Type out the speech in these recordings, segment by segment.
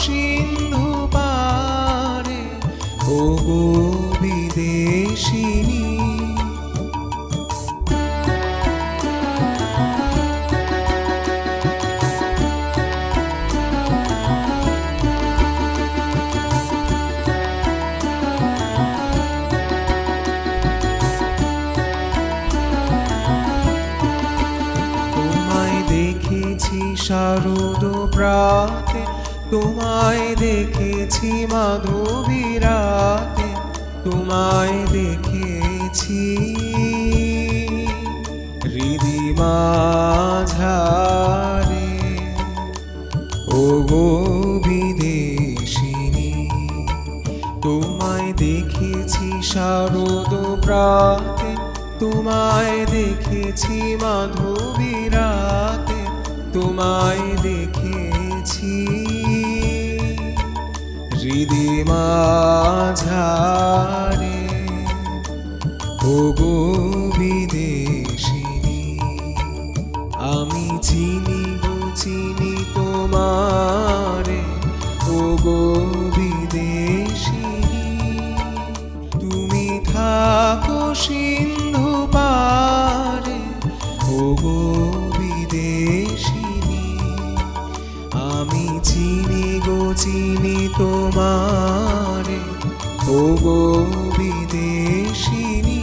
সিন্ধু পারে ওগো বিদেশিনী। শারদ প্রাতে তোমায় দেখেছি মাধবী রাতে, তোমায় দেখেছি হৃদি মাঝারে ওগো বিদেশিনী। তোমায় দেখেছি শারদ প্রাতে, তোমায় দেখেছি মাধবী রাতে, তোমায় দেখেছি হৃদি মাঝারে ওগো বিদেশিনী। আমি চিনি গো চিনি তোমারে ওগো বিদেশিনী। তুমি থাকো সিন্ধু পারে ওগো বিদেশিনী। আমি চিনি গো চিনি তোমারে ওগো বিদেশিনী।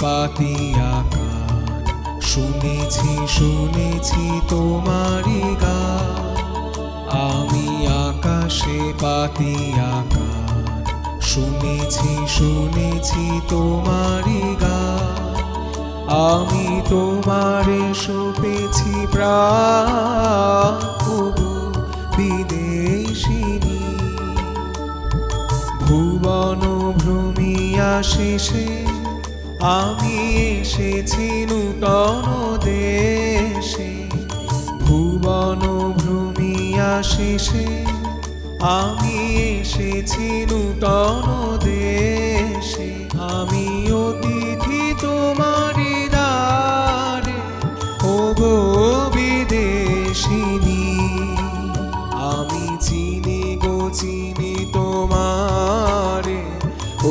পাতিয়া গান শুনেছি শুনেছি তোমারি গান। আমি আকাশে পাতিয়া গান শুনেছি শুনেছি তোমারি গান। আমি তোমারে সপেছি প্রাণ ওগো বিদেশিনী। ভুবন ভ্রমিয়া শেষে আমি এসেছি নূতন দেশে। ভুবন ভ্রমিয়া শেষে আমি এসেছি নূতন দেশে। আমি অতিথি তোমারি দ্বারে ওগো বিদেশিনী। আমি চিনি গো চিনি তোমারে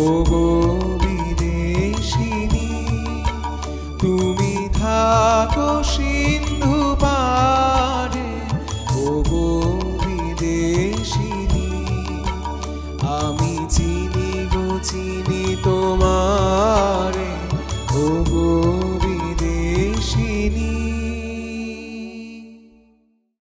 ওগো বিদেশিনী। তুমি থাকো সিন্ধু পারে ওগো বিদেশিনী। আমি চিনি গো চিনি তোমারে ওগো বিদেশিনী।